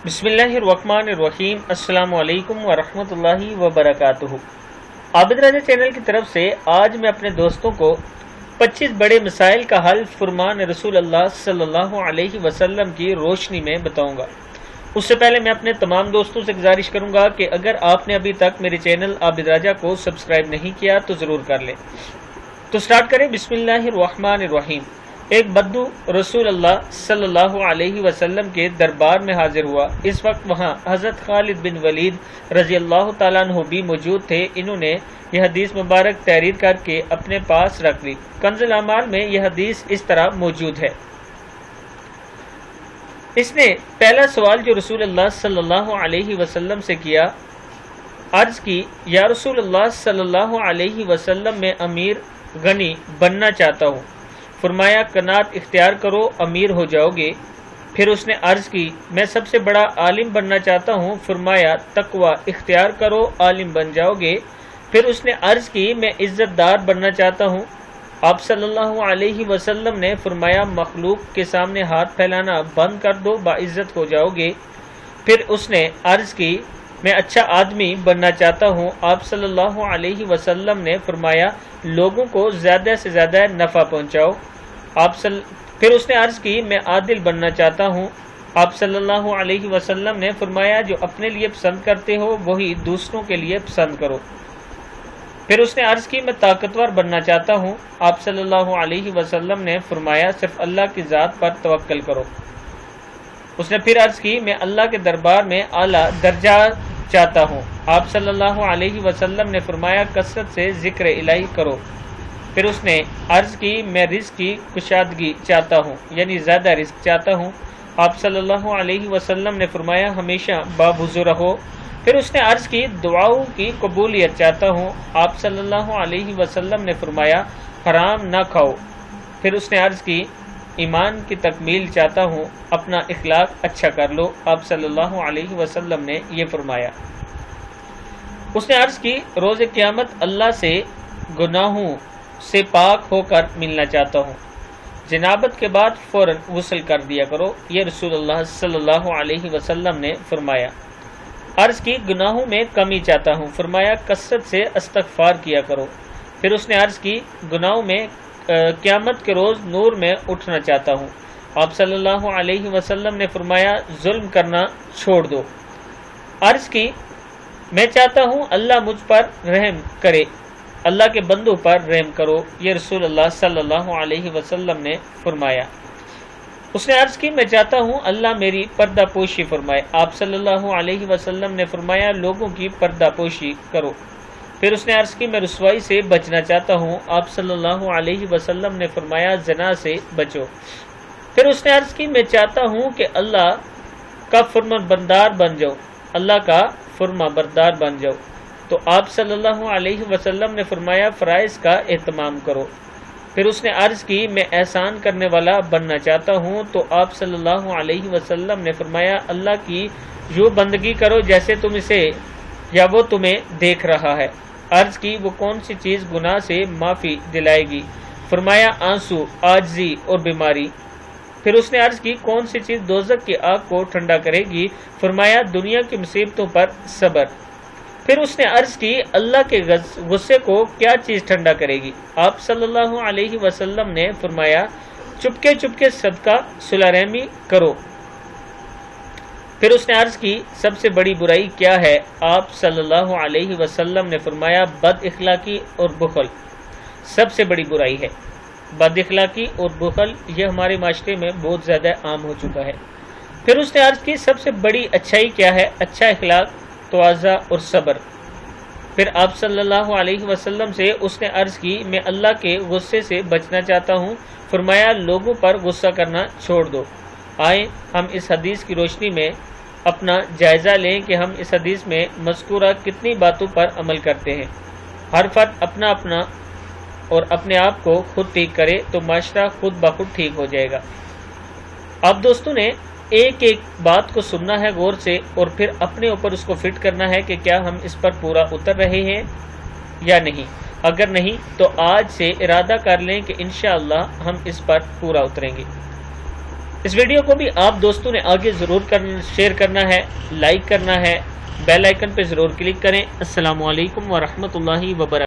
بسم اللہ الرحمن الرحیم۔ السلام علیکم ورحمۃ اللہ وبرکاتہ۔ عابد راجہ چینل کی طرف سے آج میں اپنے دوستوں کو 25 بڑے مسائل کا حل فرمان رسول اللہ صلی اللہ علیہ وسلم کی روشنی میں بتاؤں گا۔ اس سے پہلے میں اپنے تمام دوستوں سے گزارش کروں گا کہ اگر آپ نے ابھی تک میرے چینل عابد راجہ کو سبسکرائب نہیں کیا تو ضرور کر لیں۔ تو سٹارٹ کریں۔ بسم اللہ الرحمن الرحیم۔ ایک بدو رسول اللہ صلی اللہ علیہ وسلم کے دربار میں حاضر ہوا۔ اس وقت وہاں حضرت خالد بن ولید رضی اللہ تعالیٰ عنہ بھی موجود تھے۔ انہوں نے یہ حدیث مبارک تحریر کر کے اپنے پاس رکھ لی۔ کنز الاعمال میں یہ حدیث اس طرح موجود ہے۔ اس نے پہلا سوال جو رسول اللہ صلی اللہ علیہ وسلم سے کیا، عرض کی، یا رسول اللہ صلی اللہ علیہ وسلم میں امیر غنی بننا چاہتا ہوں۔ فرمایا قناعت اختیار کرو، امیر ہو جاؤ گے۔ پھر اس نے عرض کی، میں سب سے بڑا عالم بننا چاہتا ہوں۔ فرمایا تقوی اختیار کرو، عالم بن جاؤ گے۔ پھر اس نے عرض کی، میں عزت دار بننا چاہتا ہوں۔ آپ صلی اللہ علیہ وسلم نے فرمایا مخلوق کے سامنے ہاتھ پھیلانا بند کر دو، باعزت ہو جاؤ گے۔ پھر اس نے عرض کی، میں اچھا آدمی بننا چاہتا ہوں۔ آپ صلی اللہ علیہ وسلم نے فرمایا لوگوں کو زیادہ سے زیادہ نفع پہنچاؤ۔ پھر اس نے عرض کی، میں عادل بننا چاہتا ہوں۔ آپ صلی اللہ علیہ وسلم نے فرمایا جو اپنے لیے پسند کرتے ہو وہی دوسروں کے لیے پسند کرو۔ پھر اس نے عرض کی، میں طاقتور بننا چاہتا ہوں۔ آپ صلی اللہ علیہ وسلم نے فرمایا صرف اللہ کی ذات پر توکل کرو۔ اس نے پھر عرض کی، میں اللہ کے دربار میں اعلیٰ درجہ چاہتا ہوں۔ آپ صلی اللہ علیہ وسلم نے فرمایا کثرت سے ذکر الہی کرو۔ پھر اس نے عرض کی، میں رزق کی کشادگی چاہتا ہوں، یعنی زیادہ رزق چاہتا ہوں۔ آپ صلی اللہ علیہ وسلم نے فرمایا ہمیشہ باوضو رہو۔ پھر اس نے عرض کی، دعاؤں کی قبولیت چاہتا ہوں۔ آپ صلی اللہ علیہ وسلم نے فرمایا حرام نہ کھاؤ۔ پھر اس نے عرض کی، ایمان کی تکمیل چاہتا ہوں، اپنا اخلاق اچھا کر لو۔ آپ صلی اللہ علیہ وسلم نے یہ فرمایا۔ اس نے عرض کی، روز قیامت اللہ سے گناہوں سے پاک ہو کر ملنا چاہتا ہوں۔ جنابت کے بعد فوراً غسل کر دیا کرو۔ یہ رسول اللہ صلی اللہ علیہ وسلم نے فرمایا۔ عرض کی، گناہوں میں کمی چاہتا ہوں۔ فرمایا کثرت سے استغفار کیا کرو۔ پھر اس نے عرض کی، گناہوں میں قیامت کے روز نور میں اٹھنا چاہتا ہوں۔ آپ صلی اللہ علیہ وسلم نے فرمایا ظلم کرنا چھوڑ دو۔ عرض کی، میں چاہتا ہوں اللہ مجھ پر رحم کرے، اللہ کے بندوں پر رحم کرو۔ یہ رسول اللہ صلی اللہ علیہ وسلم نے فرمایا۔ اس نے عرض کی، میں چاہتا ہوں اللہ میری پردہ پوشی فرمائے۔ آپ صلی اللہ علیہ وسلم نے فرمایا لوگوں کی پردہ پوشی کرو۔ پھر اس نے عرض کی، میں رسوائی سے بچنا چاہتا ہوں۔ آپ صلی اللہ علیہ وسلم نے فرمایا زنا سے بچو۔ پھر اس نے عرض کی، میں چاہتا ہوں کہ اللہ کا فرمان بردار بن جاؤ، اللہ کا فرما بردار بن جاؤ۔ تو آپ صلی اللہ علیہ وسلم نے فرمایا فرائض کا اہتمام کرو۔ پھر اس نے عرض کی، میں احسان کرنے والا بننا چاہتا ہوں۔ تو آپ صلی اللہ علیہ وسلم نے فرمایا اللہ کی یوں بندگی کرو جیسے تم اسے یا وہ تمہیں دیکھ رہا ہے۔ عرض کی، وہ کون سی چیز گناہ سے معافی دلائے گی؟ فرمایا آنسو، عاجزی اور بیماری۔ پھر اس نے عرض کی، کون سی چیز دوزخ کی آگ کو ٹھنڈا کرے گی؟ فرمایا دنیا کی مصیبتوں پر صبر۔ پھر اس نے عرض کی، اللہ کے غصے کو کیا چیز ٹھنڈا کرے گی؟ آپ صلی اللہ علیہ وسلم نے فرمایا چپکے چپکے صدقہ صلہ رحمی کرو۔ پھر اس نے عرض کی، سب سے بڑی برائی کیا ہے؟ آپ صلی اللہ علیہ وسلم نے فرمایا بد اخلاقی اور بخل سب سے بڑی برائی ہے۔ بد اخلاقی اور بخل یہ ہمارے معاشرے میں بہت زیادہ عام ہو چکا ہے۔ پھر اس نے عرض کی، سب سے بڑی اچھائی کیا ہے؟ اچھا اخلاق، تواضع اور صبر۔ پھر آپ صلی اللہ علیہ وسلم سے اس نے عرض کی، میں اللہ کے غصے سے بچنا چاہتا ہوں۔ فرمایا لوگوں پر غصہ کرنا چھوڑ دو۔ آئیں ہم اس حدیث کی روشنی میں اپنا جائزہ لیں کہ ہم اس حدیث میں مذکورہ کتنی باتوں پر عمل کرتے ہیں۔ ہر فرد اپنا اور اپنے آپ کو خود ٹھیک کرے تو معاشرہ خود بخود ٹھیک ہو جائے گا۔ آپ دوستوں نے ایک ایک بات کو سننا ہے غور سے اور پھر اپنے اوپر اس کو فٹ کرنا ہے کہ کیا ہم اس پر پورا اتر رہے ہیں یا نہیں۔ اگر نہیں تو آج سے ارادہ کر لیں کہ انشاءاللہ ہم اس پر پورا اتریں گے۔ اس ویڈیو کو بھی آپ دوستوں نے آگے ضرور شیئر کرنا ہے، لائک کرنا ہے، بیل آئیکن پہ ضرور کلک کریں۔ السلام علیکم ورحمۃ اللہ وبرکاتہ۔